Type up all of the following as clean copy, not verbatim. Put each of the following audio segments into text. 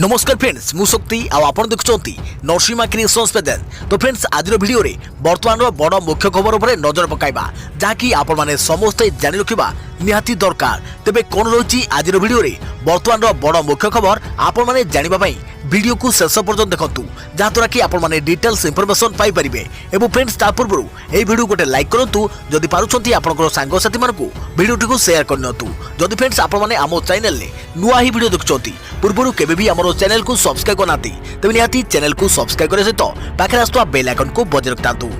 नमस्कार फ्रेंड्स मु शक्ति आपण देखुंत नरसिंहा क्रिएशंस पेज। तो फ्रेंड्स आज वीडियो रे वर्तमान बड़ मुख्य खबर उपर नजर पकाइबा जहाँकि आपण माने समस्ते जानि रखिबा निहाती दरकार। तेबे कोन रही आज वीडियो रे वर्तमान बड़ मुख्य खबर आपण माने जानिबा पई वीडियो को शेष पर्यंत देखंतु जहाँद्वारा कि आपण माने डिटेल्स इनफॉरमेशन पाई परिबे। एवं फ्रेंड्स ता पूर्व एई वीडियो गोटे लाइक करंतु जदि पारुछंती आपनकर सांगसाथी मानकु वीडियोटी को शेयर करनतु। जदि फ्रेंड्स आपण माने आमो चैनल ले नुआ ही वीडियो देखुछंती पूर्व केबे भी हमरो चैनल को सब्सक्राइब करनाती तबे निहाती चैनल को सब्सक्राइब करे सहित पाखरे आस्तुवा बेल आइकन को बजाय रखतांतु।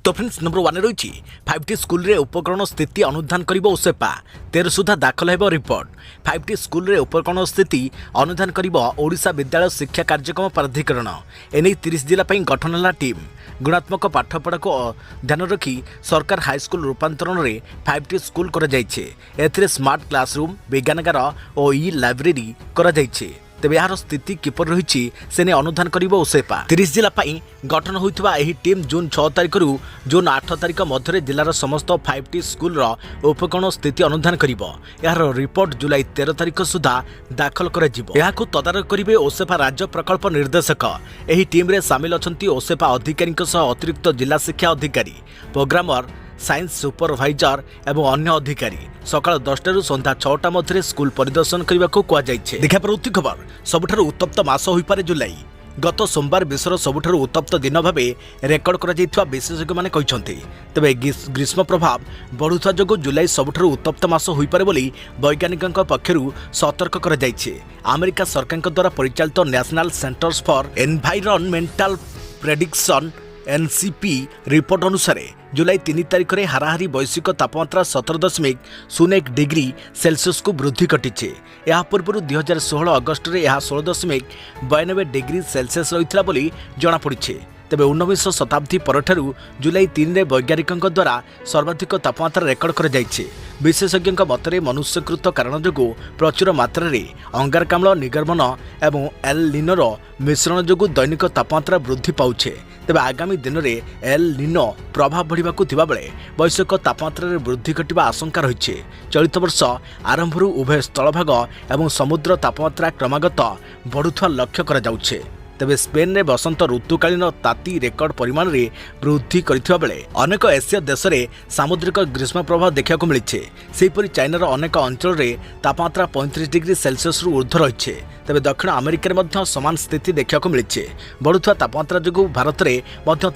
तो फ्रेंड्स नंबर 1 रही 5T स्कूल रे उपकरण स्थिति अनुधान करिबो ओसेपा 13 सुधा दाखल हेबो रिपोर्ट। 5T स्कूल रे उपकरण स्थिति अनुधान करिबो ओडिशा विद्यालय शिक्षा कार्यक्रम प्राधिकरण। एने 30 जिला पई गठन हला टीम। गुणात्मक पाठपढ़ा को ध्यान रखी सरकार हाईस्कूल रूपांतरण रे 5T स्कूल करा जाइछे। एथिरे स्मार्ट क्लासरूम विज्ञानगार और ई लाइब्रेरी करा जाइछे। तेबे यार स्थिति किपर रही से अनुधान करिबो ओसेपा। 30 जिला पई गठन होइतबा एही टीम जून 6 तारिख रु जून 8 तारिख मध्य जिलार समस्त 5T स्कूल रो उपकरण स्थिति अनुधान करिबो। यार रिपोर्ट जुलाई 13 तारिख सुधा दाखल करा जिवो। याकु तदारख करिबे ओसेपा राज्य प्रकल्प निर्देशक। एही टीम रे शामिल अछंती ओसेपा अधिकारी अतिरिक्त जिला शिक्षा अधिकारी प्रोग्रामर साइंस सुपरवाइजर एवं अन्य अधिकारी। सकाल 10 रु संध्या 6टा मध्य स्कूल परिदर्शन करने को कहुई। देखा पड़ती खबर सबुठ उत्तप्त मास हो पारे जुलाई। गत सोमवार विश्वर सबुठ उत्तप्त दिन भाव रेकर्ड कर विशेषज्ञ मैंने कहते। तेज ग्रीष्म प्रभाव बढ़ुवा जो जुलाई सबुठ उत्तप्त मास हो पारे बोली वैज्ञानिकों पक्षर सतर्क कर। अमेरिका सरकार द्वारा परिचालित national centres for environmental prediction NCP report अनुसार जुलाई 3 तारिख में हाराहारी वैश्विक तापमात्रा 17.01 डिग्री सेल्सियस को वृद्धि घटी। यह पूर्व 2016 अगस्ट में यह 16.92 डिग्री सेल्सियस रही बोली जमापड़ी। तेबे 19 शताब्दी परठारु जुलाई 3 रे वैज्ञानिकों द्वारा सर्वाधिक तापमात्रा रेकर्ड कर जाइछे। विशेषज्ञों मतरे मनुष्यकृत कारण जो प्रचुर मात्रा रे अंगारकाम्ल निर्गमन एवं एल निनो मिश्रण जो दैनिक तापमात्रा वृद्धि पाउछे। तेबे आगामी दिन में एल निनो प्रभाव बढ़िबाकु थिबा बेले वैश्विक तापमात्रा रे वृद्धि घटिबा आशंका रहिछे। चलित वर्ष आरंभरू उभय स्थलभाग एवं समुद्र तापमात्रा क्रमागत बढ़ुवा लक्ष्य करा जाउछे। तेबे स्पेन में बसंत ऋतुकालीन ताती रेकर्ड परिमाण रे वृद्धि करथिबा बेले अनेक एशिया देश में सामुद्रिक ग्रीष्म प्रभाव देखा मिली। सेहीपरि चाइनार अनेक अंचल रे तापमात्रा 35 डिग्री सेल्सियस रु ऊर्ध्व रही। तेबे दक्षिण अमेरिका में समान स्थिति देखा मिली। बढ़ुवा तापमात्रा जो भारत में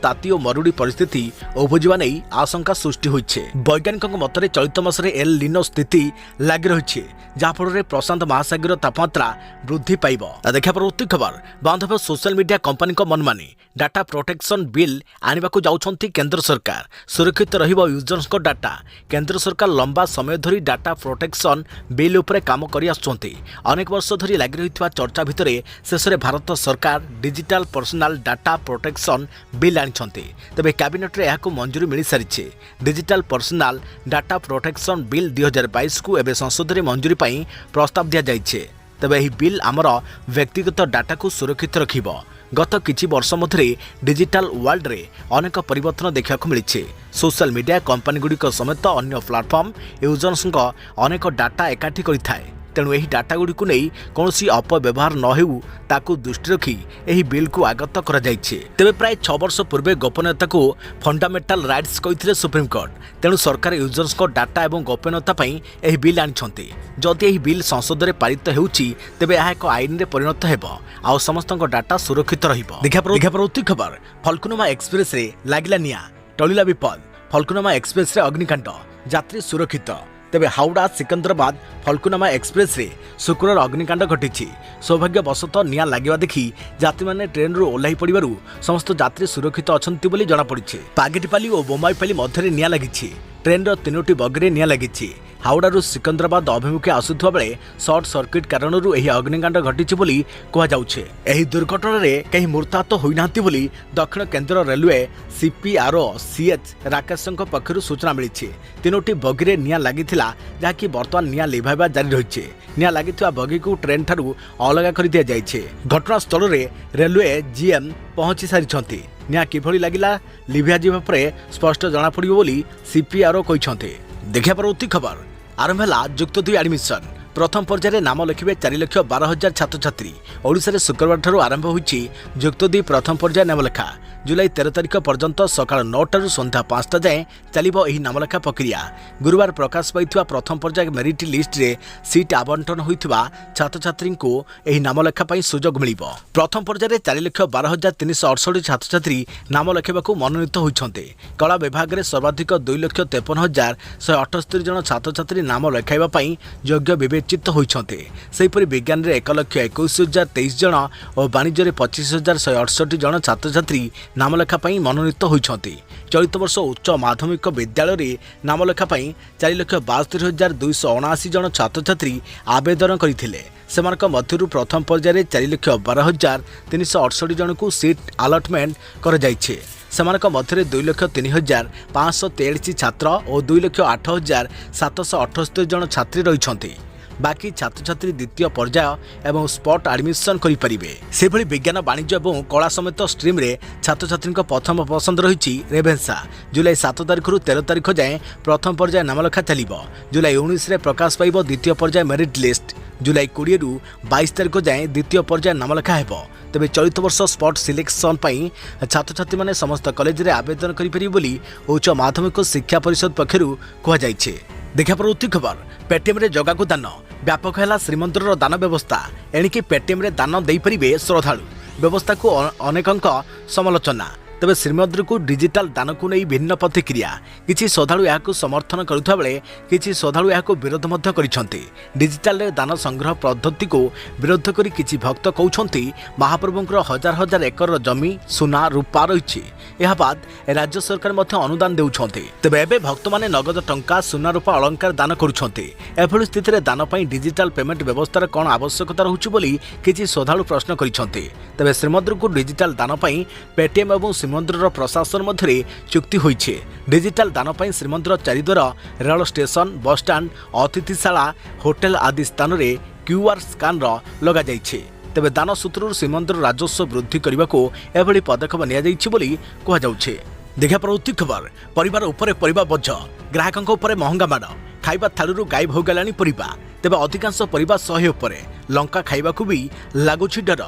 ताती और मरुड़ी परिस्थिति उपुजिबा नहीं आशंका सृष्टि होइछे। वैज्ञानिकों मतरे चलित मासरे एल निनो स्थिति लागि रही जहाँफल प्रशांत महासागर तापमात्रा वृद्धि पाइब। देखा पड़ती खबर बांधव सोशल मीडिया कंपनी को मनमानी डाटा प्रोटेक्शन बिल आने को जाउछंती केंद्र सरकार। सुरक्षित रहिबो यूजर्स को डाटा। केंद्र सरकार लंबा समय धरी डाटा प्रोटेक्शन बिल उपरे काम करि आछंती। अनेक वर्ष धरी लागि रहितवा चर्चा भितरे शेष में भारत सरकार digital personal data protection bill आनिछंती। तबे कैबिनेट रे याकु मंजूरी मिली सारिछे। Digital personal data protection bill 2022 को एबे संसद रे मंजूरी पाई प्रस्ताव दिया जाइछे। तेबे यह बिल आमर व्यक्तिगत डाटा को सुरक्षित रखिब। गत किछि वर्ष मध्य डिजिटल वर्ल्ड रे अनेक परिवर्तन देखा मिली। सोशल मीडिया कंपनी गुड़िक समेत अन्य प्लाटफॉर्म यूजर्स अनेक डाटा एकाठी करिथाए। तेणु यही डाटा गुड़ी को नहीं कौन अपव्यवहार न हो ताकू दृष्टि रखी यही बिल को आगत करा जाइछे। तेबे प्राय 6 वर्ष पूर्वे गोपनीयता को फंडामेंटल राइट्स कहिथिले सुप्रीम कोर्ट। तेणु सरकार यूजर्स को डाटा एवं गोपनीयता पई यही बिल आनिछंती। जदि यही बिल संसद रे पारित हेउची तेबे यह एक आईन रे परिणत हेबो आ समस्त डाटा सुरक्षित रहिबो। देखा पड़ती खबर फल्कुनुमा एक्सप्रेस रे लागिला निया टलिला विपद। फल्कुनुमा एक्सप्रेस रे अग्निकांड यात्री सुरक्षित। तेबे हावड़ा सिकंदराबाद फल्कुनुमा एक्सप्रेस रे शुक्रवार अग्निकांड घटी। सौभाग्यवशत निया लगे देखी यात्री मैंने ट्रेन रू ओह्लाई पड़ू समस्त यात्री सुरक्षित अच्छा बोली जमापड़ी। पागेटीपाली और बोमाईपाली मध्य निया लगी। ट्रेन 3टी बगरे निया लगी। हावड़ारू सिकंदराबाद अभिमुखे आसुवा बेले सर्ट सर्किट कारण यह अग्निकांड घटी बोली कहुचे। यह दुर्घटना रे कहीं मृताहत होना बोली दक्षिण केंद्र रेलवे CPRO CH राकेश पक्षर सूचना मिली। 3टी बगीरे निया लगी जहाँकि बर्तमान निया लिभाइबा जारी रही। निया लगी बगी को ट्रेन ठारू अलग कर दि जाइए। घटनास्थल में रेलवे GM पहुंची सारी। निया किभली लगिला लिभा जीवा परे स्पष्ट जना पड़िबो बोली CPRO कहते। देखा पड़ती खबर आरंभ है युक्त 2 एडमिशन प्रथम पर्यायर नाम लिखे 4,12,000 छात्र छात्री। ओडिशा शुक्रवार ठारू आरंभ होइछि युक्त 2 प्रथम पर्यायर नामलेखा। जुलाई 13 तारिख पर्यंत सकाळ 9 सन्ध्या 5 जाए चलिबो एही नामलेखा प्रक्रिया। गुरुवार प्रकाश पाइथिबा प्रथम पर्यायर मेरिट लिस्ट रे सीट आवंटन होइथिबा छात्र छात्री को एही नामलेखा पई सुजोग मिलिबो। प्रथम पर्यायर 4,12,368 छात्र छात्री नाम लेखिबाकू मनोनीत होइछन्ते। कला विभाग रे सर्वाधिक 2,53,178 जन छात्र छात्री नाम लेखाइबा पई योग्य विवेचित होइछन्ते। सेहिपरि विज्ञान रे 1,21,023 जन और वाणिज्य रे 25,168 जन छात्र छात्री नामलेखा पई मनोनीत होइछन्ते। चलित वर्ष उच्च माध्यमिक विद्यालय रे नामलेखा पई 4,72,279 जन छात्र छात्री आवेदन करिथिले। सेमानक मध्यरु प्रथम पर्यायर 4,12,368 जन को सीट अलॉटमेंट कर जाइछे। सेमानक मध्य 2,03,543 छात्र और 2,08,778 जन छात्री रहिछन्ते। बाकी छात्र छात्री द्वितीय पर्याय एवं स्पॉट एडमिशन करि परिबे। सेभଳି विज्ञान वाणिज्य एवं कला समेत स्ट्रीम रे छात्र छात्री प्रथम पसंद रहिछि रेभेन्सा। जुलाई 7 तारिख रु 13 तारिख जाए प्रथम पर्याय नामलेखा चलिबो। जुलाई 19 रे प्रकाश पाइबो द्वितीय पर्याय मेरिट लिस्ट। जुलाई 20 रु 22 तारिख जाए द्वितीय पर्याय नामलेखा हेबो। तेबे चलित वर्ष स्पॉट सिलेक्शन पई छात्र छात्री माने समस्त कॉलेज रे आवेदन करि परिबे बोली उच्च माध्यमिक शिक्षा परिषद पक्षरु कहा जाइछे। देखा प्रवृत्ति खबर पेटीएम रे जगह को दान व्यापक है श्रीमंदिर दान व्यवस्था। एणिकी पेटीएम रे दान दे परिबे श्रद्धालु व्यवस्था को अनेकंक समालोचना। तेबे श्रीमंदिर को डिजिटल दान को नहीं भिन्न प्रतिक्रिया। किछि श्रद्धालु यहां समर्थन करुवा बेले किछि श्रद्धालु यहां विरोध मध्य करिसेंति। डिजिटल रे दान संग्रह पद्धति को विरोध करी किछि भक्त कहउछंती महाप्रभुंकर हजार हजार एकर जमी सुना रूपा रहिछि। यह बाद राज्य सरकार मध्य अनुदान देउछंती। तेबे एबे भक्त माने नगद टंका सुना रूपा अलंकार दान करुछंती। एभଳି स्थिति दान पई डिजिटल पेमेंट व्यवस्था कोन आवश्यकता रहुछि बोली किछि श्रद्धालु प्रश्न करिसेंति। तेबे श्रीमंदिर को डिजिटल दान पई पेटीएम एवं श्रीमंदिर प्रशासन मध्य चुक्ति होइछे। डिजिटल दान पई श्रीमंदिर चारिद्वार रेल स्टेशन बस स्टैंड अतिथिशाला होटेल आदि स्थान रे क्यूआर स्कान लगा जाइछे। तेबे दान सूत्रु श्रीमंदिर राजस्व वृद्धि करने को एभली पदक्षेप निया जाइछि बोली कहा जाउछे। देखा प्रवृत्ति खबर परिवार उपरे परिबा बोझ ग्राहकंक उपरे महंगा माड़ खाइबा थालुरु गायब हो गलानी परिबा। तेबे अधिकांश परिबा 100 उपरे लंका खाइबाकू भी लागुछि डर।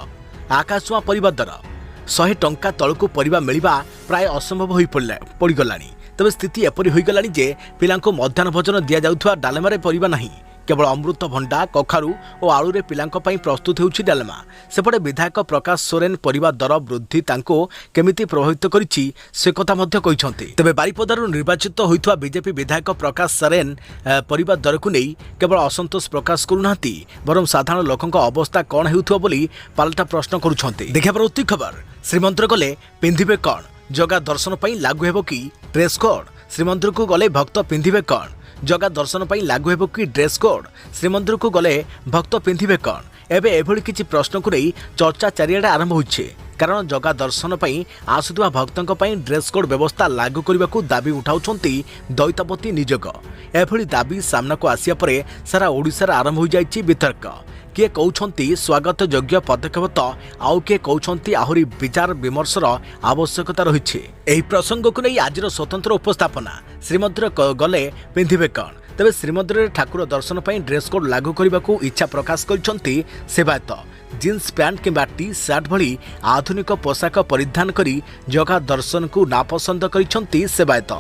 आकाशुआ परिबा दर 100 टंका तळकू परिबा मिलिबा प्राय असंभव होई पड़गलानी। तेबे स्थिति एपरि होई गलानी जे पिलांको मध्याह्न भोजन दिया जाउथवा डालमारे परिबा नाही। केवल अमृत भंडा कखारू और आलू रे पिलांको पई प्रस्तुत होउछि डालमा। सेपटे विधायक प्रकाश सोरेन परिबा दर वृद्धि तांको केमिति प्रभावित करिछि से कथा मध्य कहिसंती। तेबे बारिपदारु निर्वाचित होइथवा बीजेपी विधायक प्रकाश सोरेन परिबा दर को नै केवल असंतोष प्रकाश करुनांती बरम साधारण लोकंक अवस्था कोन हेउथवा बोली पाल्टा प्रश्न करूछंती। देखा प्रवृत्ति खबर श्रीमंदिर गले पिंधिबे कोन जगा दर्शन पई लागू हेबो कि ड्रेस कोड। श्रीमंदिर को गले भक्त पिंधिबे कोन जगा दर्शन पई लागू हेबो कि ड्रेस कोड। श्रीमंदिर को गले भक्त पिंधिबे कोन एबे एभଳି किछि प्रश्न को नै चर्चा चारिआडे आरंभ होइछे। कारण जगा दर्शन पई आसुथवा भक्तंक पई ड्रेस कोड व्यवस्था लागू करबाकू दाबी उठाउछंती दैतापति निजोग। एभଳି दाबी सामना को आसिया परे सारा ओडिसा आरंभ हो जाइछि वितर्क। किए कहउछंती स्वागत योग्य पदक्षेप तो आउ किए कहउछंती आहुरी विचार विमर्शर आवश्यकता रहिछि। एही प्रसंग को नै आजिर स्वतंत्र उपस्थापना श्रीमंदिर गले पिंधिबे कोन। तेबे श्रीमंदिर ठाकुर दर्शन पई ड्रेस कोड लागू करबाकू इच्छा प्रकाश करिसंती सेवायत। जीन्स पैंट किंबा टी शर्ट भली आधुनिक पोशाक परिधान करी जगा दर्शन को नापसंद करिसंती सेवायत।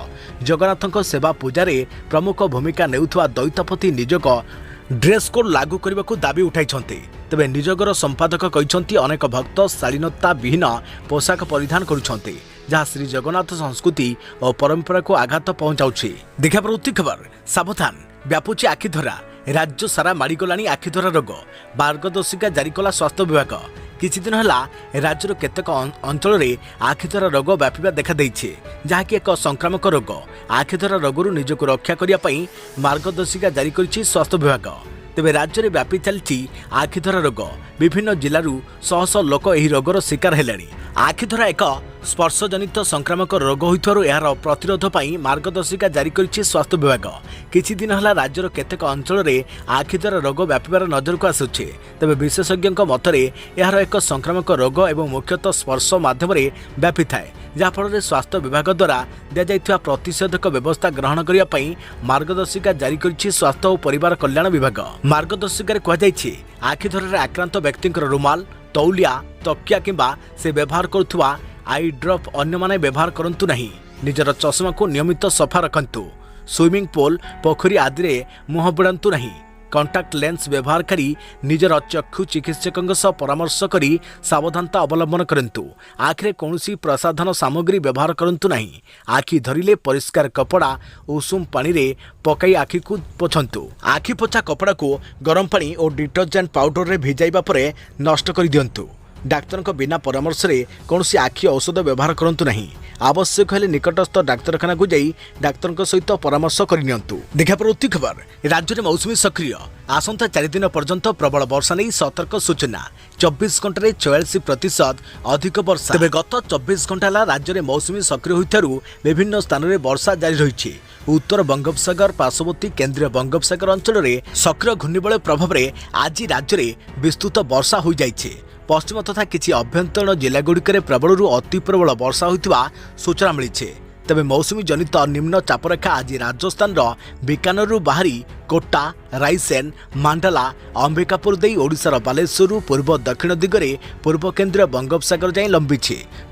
जगन्नाथक सेवा पूजारे प्रमुख भूमिका नेउथवा दैतापति निजोग ड्रेस कोड लागू करने को दाबी उठाइछन्ते। तेबे निजोगर संपादक कहिसंती अनेक भक्त शालीनता विहीन पोशाक परिधान करुछन्ते जहाँ श्री जगन्नाथ संस्कृति और परंपरा को आघात पहुंचाउछि। देखा प्रवृत्ति खबर सावधान व्यापुछि आखिधरा राज्य सारा माड़गलानी आखिधरा रोग। मार्गदर्शिका जारी कला स्वास्थ्य विभाग। किछि दिन हला राज्यर केतेक अंचल रे आखिधरा रोग व्यापिबा देखा दैछे जहाँकि एक संक्रामक रोग। आखिधरा रोगरु निजको रक्षा करिया पई मार्गदर्शिका जारी करिछि स्वास्थ्य विभाग। तेबे राज्य में व्यापी चलछि आखिधरा रोग। विभिन्न जिल्लारू शह शह लोक एही रोगर शिकार हेलानी। आखिधरा एक स्पर्शजनित संक्रामक रोग होइथारु यार प्रतिरोध पई मार्गदर्शिका जारी करिछि स्वास्थ्य विभाग। किछि दिन हला राज्यर केतेक अंचल रे आखि द्वारा रोग व्यापिबार नजर को आसुछि। तबे विशेषज्ञक मतरे यार एक संक्रामक रोग एवं मुख्यतः स्पर्श माध्यम रे व्यापी थाए, जहा फल स्वास्थ्य विभाग द्वारा दिया जाइथिबा प्रतिषेधक व्यवस्था ग्रहण करिया पई मार्गदर्शिका जारी करिछि स्वास्थ्य और परिवार कल्याण विभाग। मार्गदर्शिका कहा जाइछि आखि द्वारा आक्रांत व्यक्ति रुमाल, तौलिया, तकिया किंबा से व्यवहार करुवा आई ड्रप अन्य माने व्यवहार करंतु नहीं। निजर चश्मा को नियमित सफा रखंतु। स्विमिंग पूल, पोखरी आदि रे मुह बुड़ांतु नहीं। कंटाक्ट लेंस व्यवहार करी निजर चक्षु चिकित्सक परामर्श करी सावधानता अवलंबन करंतु। आखिरे कौनसी प्रसाधन सामग्री व्यवहार करंतु नहीं। आखि धरिले परिष्कार कपड़ा उषुम पानी रे पकाई आखि को पोछंतु। आखि पोछा कपड़ा को गरम पानी और डिटर्जेंट पाउडर रे भिजाइबा परे नष्ट कर दियंतु। डाक्तर बिना परामर्श रे कौनसी आखि औषध व्यवहार करंतु नहीं। आवश्यक हेले निकटस्थ डाक्तरखाना को जाई डाक्तर सहित परामर्श करनियंतु। देखा प्रवृत्ति खबर राज्य में मौसुमी सक्रिय आसंता 4 दिन पर्यंत प्रबल वर्षा नहीं सतर्क सूचना। 24 घंटे 44% अधिक वर्षा। तेज गत 24 घंटा राज्य में मौसुमी सक्रिय होइथारु विभिन्न स्थान में वर्षा जारी रही। उत्तर बंगोपसागर पार्श्ववर्ती केंद्रीय बंगोपसागर अंचल में सक्रिय घूर्णिबलय प्रभाव में आज राज्य में विस्तृत वर्षा हो जाइछे। पश्चिम तथा किसी अभ्यंतरीण जिलागुड़िक प्रबल अति प्रबल वर्षा होता सूचना मिली। तेज मौसुमी जनित निम्न चापरेखा आज राजस्थान बीकानेर बाहरी कोटा, रायसेन, मांडाला, अंबिकापुर दे ओडिशार बालेश्वर पूर्व दक्षिण दिगरे पूर्व केंद्रीय बंगोपसागर जाए लंबी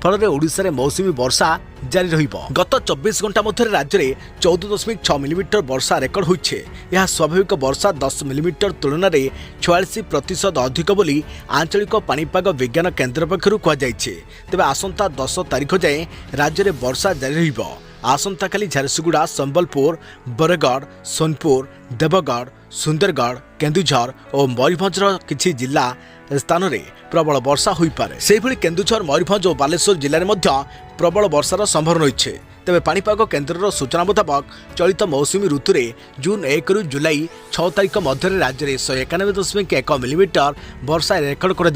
फल ओडिशा रे मौसुमी वर्षा जारी रहिबो। गत 24 घंटा मध्य राज्य में 14.6 मिलीमीटर वर्षा रेकर्ड होइछे। यह स्वाभाविक वर्षा 10 मिलीमीटर तुलन में 46% अधिक बोली आंचलिक पाणीपाग विज्ञान केन्द्र पक्षरु कहा जाइछे। तेबे आसंता 10 तारिख जाए राज्य में वर्षा जारी रहिबो। आसंता काली झारसुगुड़ा, संबलपुर, बरगढ़, सोनपुर, देवगढ़, सुंदरगढ़, केन्दुझर और मयूरभंज किछि जिला स्थान में प्रबल वर्षा हो पारे। से भली केन्दुझर, मयूरभंज और बालेश्वर जिले में प्रबल वर्षार संभावना रही। तेज पाणीपाग केन्द्र सूचना मुताबक चलित मौसुमी ऋतु में जून 1 रु जुलाई 6 तारिख मध्य राज्य में 191.1 मिलीमीटर वर्षा रेकर्ड कर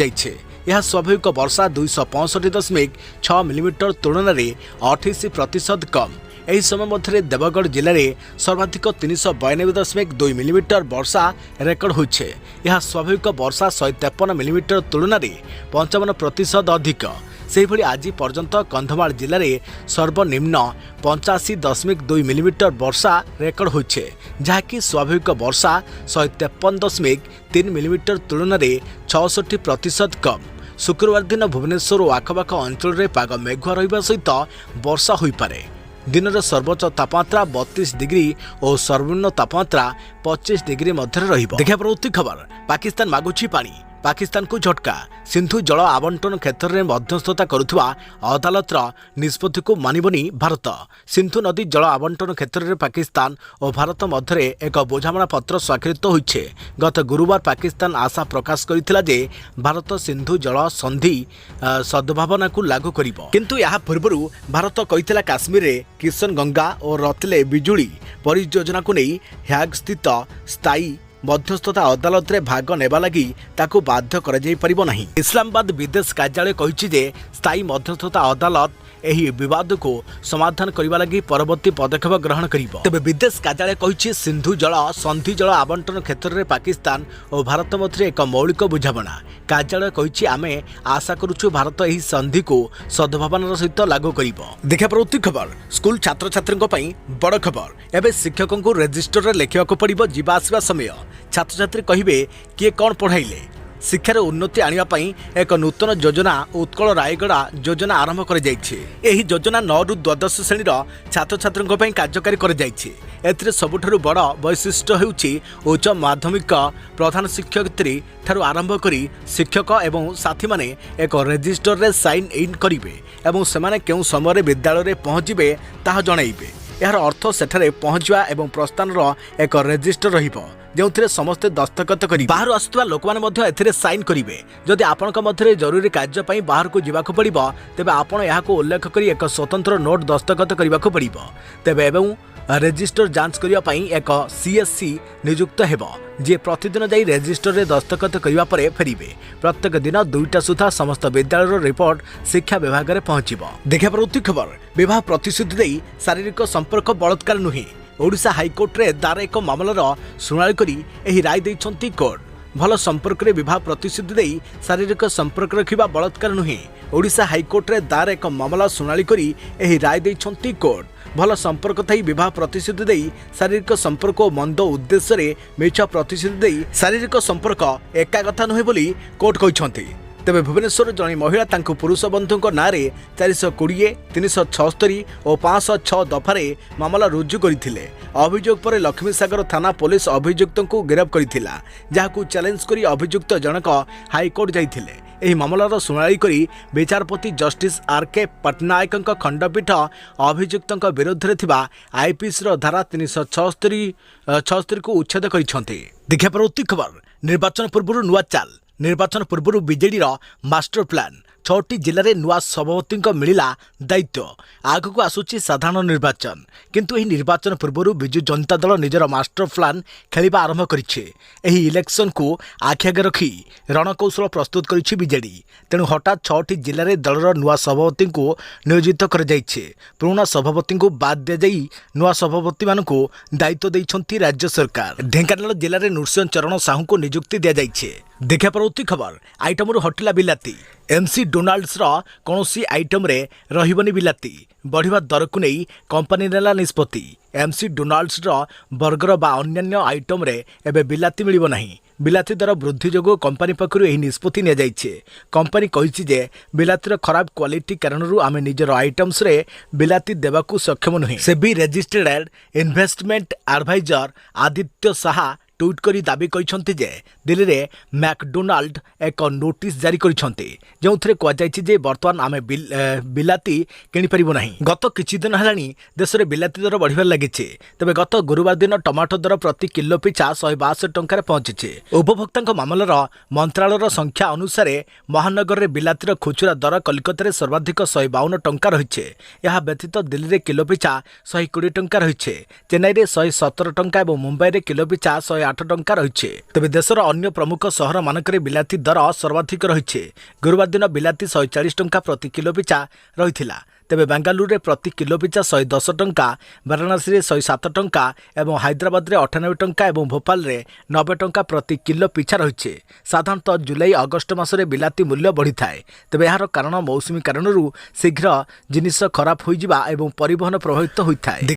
यह स्वाभाविक वर्षा 265.6 मिलीमीटर तुलन में 28% कम। यही समय मध्य देवगढ़ जिले में सर्वाधिक 392.2 मिलीमीटर वर्षा रेकर्ड होइछे। यह स्वाभाविक वर्षा 153 मिलीमीटर तुलन में 55% अधिक। सेहिभଳି आज पर्यंत कंधमाल जिले में सर्वनिम्न 85.2 मिलीमीटर वर्षा रेकर्ड होइछे, जहाँकि स्वाभाविक वर्षा 153.3 मिलीमीटर तुलन में 66% कम। शुक्रवार दिन भुवनेश्वर और आखपाख अंचल में पाग मेघुआ रहिबा सहित वर्षा हो पारे। दिन में सर्वोच्च तापमात्रा 32 डिग्री और सर्वनिम्न तापमात्रा 25 डिग्री मध्य रहिबो। देखा प्रवृत्ति खबर पाकिस्तान मागुछि पानी, पाकिस्तान को झटका। सिंधु जल आवंटन क्षेत्र में मध्यस्थता करुवा अदालतर निष्पत्ति को मानिबनी भारत। सिंधु नदी जल आवंटन क्षेत्र में पाकिस्तान और भारत मध्य एक बुझामणा पत्र स्वाक्षरित होइछे। गत गुरुवार पाकिस्तान आशा प्रकाश करथिला जे भारत सिंधु जल संधि सद्भावना को लागू करिबो, किंतु यह पूर्व भारत कहिथिला काश्मीर रे किशन गंगा और रतले बिजुली परियोजना को नहीं हैग स्थित स्थायी मध्यस्थता अदालत रे भाग नेबा लगी ताकू बाध्य करा जाई परिबो नहीं। इस्लामाबाद विदेश कार्यालय कहिछि जे स्थायी मध्यस्थता अदालत एही विवाद को समाधान करबा लगी परवर्ती पदक्षेप ग्रहण करिबो। तबे विदेश कार्यालय कहिछि सिंधु जल संधि जल आवंटन क्षेत्र में पाकिस्तान और भारत मध्य एक मौलिक बुझामणा। कार्यालय कहिछि आमे आशा करूछु भारत एही संधि को सद्भावनार सहित लागू करिबो। देखा प्रवृत्ति खबर स्कूल छात्र छात्रींको पई बड़ खबर। एबे शिक्षकों को रजिस्टर रे लेखिବାକୁ पड़िबो जीवा आसीबा समय। छात्र छात्री कहिबे किए कौन पढ़ाइले। शिक्षार उन्नति आनिबा पई एक नूतन योजना उत्कल रायगड़ा योजना आरंभ कर जाइछे। एही योजना 9 रु 12 श्रेणी छात्र छात्रींको पई कार्यकारी कर जाइछे। एथिरे सबुठारु बड़ वैशिष्ट्य हेउछि उच्च माध्यमिक प्रधान शिक्षयित्री ठारु आरंभ करी शिक्षक एवं साथी माने एक रजिस्टर रे साइन इन करिवे एवं सेमाने केउ समय विद्यालय रे पहुँचबे ताहा जणाइबे। यार अर्थ सेठारे पहुँचवा एवं प्रस्थान एक रजिस्टर रहिबो जो समस्ते दस्तखत करेंगे। बाहर आसुवा लोक मैंने साइन करेंगे। जदि आपण मध्य जरूरी कार्य बाहर को जावाक पड़ो तेबे आपण यहाँ उल्लेख कर एक स्वतंत्र नोट दस्तखत करने को पड़ो। तेबे रेजिस्टर जांच करने एक सीएससी नियुक्त हेब जी प्रतिदिन जाई रेजिस्टर रे दस्तखत करने पर फेरिबे। प्रत्येक दिन 2टा सुधा समस्त विद्यालय रिपोर्ट शिक्षा विभाग में पहुंचब। देखा पड़ती खबर विवाह प्रतिश्रुति दे शारीरिक संपर्क बलात्कार नुहे। ओडिशा हाईकोर्ट रे दार एक मामलार शुणाणी करी एही राय दैछंती कोर्ट। भल संपर्क रे विवाह प्रतिश्रुति दे शारीरिक संपर्क रखिबा बलात्कार नुहे। ओडिशा हाईकोर्ट रे दार एक मामला शुणाणी करी एही राय दैछंती कोर्ट। भल संपर्क थई विवाह प्रतिश्रुति दे शारीरिक संपर्क और मंद उद्देश्य रे मिछ प्रतिश्रुति दे शारीरिक संपर्क एका कथा नुहे बोली कोर्ट कहिसंती। तेबे भुवनेश्वर जणी महिला तांको पुरुष बंधुक नारे 420, 376 और 506 दफारे मामला रुजु करथिले। अभियोग पर लक्ष्मीसागर थाना पुलिस अभियुक्तଙ୍କୁ गिरफ्त करथिला, जाहाकू चैलेंज करी अभियुक्त जनक हाईकोर्ट जाइथिले। एही मामलार शुणाणी करी विचारपति जस्टिस आर.के. पटनायकଙ୍କ खंडपीठ अभियुक्तଙ୍କ विरुद्ध रे थिबा आईपीसी रो धारा 376 को उच्छेद करिसंती। देखा पड़ती खबर निर्वाचन पूर्व नुआ चाल। निर्वाचन पूर्व बीजेडी मास्टर प्लान 6टी जिले में नुआ सभापति मिला दायित्व। आगक आसुची साधारण निर्वाचन, किंतु यह निर्वाचन पूर्व विजु जनता दल निजर मास्टर प्लान खेलिबा आरंभ करिछे। एही इलेक्शन को आखिआगे रखी रणकौशल प्रस्तुत करिछि बीजेडी। तेणु हठात 6टी जिले में दलर नुआ सभापति को नियोजित कर जाइछे। पुराना सभापति को बाद दि जाई नुआ सभापति मानकु दायित्व दैछंती राज्य सरकार। ढेंकानाल जिले में नृसिंह चरण साहू को नियुक्ति दिया जाइछे। देखा पड़ती खबर आइटम हटिला बिलाती। एमसी डोनाल्ड्स कौनसी आइटम रे रहिबनी बिलाती। बढ़िया दर को नहीं कंपनी नेला निष्पत्ति। एमसी डोनाल्ड्स बर्गर बा अन्यान्य आइटम रे एबे बिलाती मिलिबो नाही। बिलाती दर वृद्धि जोगु कंपनी पक्षरु एही निष्पत्ति निया जाइछे। कंपनी कहिछि जे बिलातीर खराब क्वालिटी कारणरू आमे निजर आइटम्स रे बिलाती देबाकू सक्षम नहुँ। SEBI registered investment adviser Aditya Saha tweet करी दाबी करिसंती जे दिल्ली रे मैकडोनाल्ड एक नोटिस जारी करिसंती, जोंथरे कुआ जायछि जे वर्तमान आमे बिलाती किनि परिबो नाही। गत किछि दिन हलानी देश रे बिलाती दर बढ़िबार लागिছে। तबे गत गुरुवार दिन टमाटो दर प्रति किलो पिछा 162 टंका रे पहुंचिছে। उपभोक्तांक मामलार मंत्रालयर संख्या अनुसार महानगर रे बिलातीर खुचुरा दर कलकत्ता रे सर्वाधिक 152 टंका रहिছে। यह व्यतीत दिल्ली रे किलो पिछा 120 टंका रहिছে। चेन्नई रे 117 टंका और मुंबई रे किलो पिछा 108 टंका रहिছে। तबे देशर अन्य प्रमुख सहर मानकरे बिलाती दर सर्वाधिक रहिছে। गुरुवार दिन बिलाती 140 टंका प्रति किलो पिछा रहिथिला। तेबे बेंगालुरु रे प्रति किलो पिछा 110 टंका, वाराणसी रे 107 टंका एवं हैदराबाद रे 98 टंका एवं भोपाल रे 90 टंका प्रति किलो पिछा रहिছে। साधारणतः जुलाई अगस्ट मासरे बिलाती मूल्य बढ़ी थाए। तेबे यार कारण मौसुमी कारणरू शीघ्र जिनिस खराब होइजिबा एवं परिवहन प्रभावित होइथाए।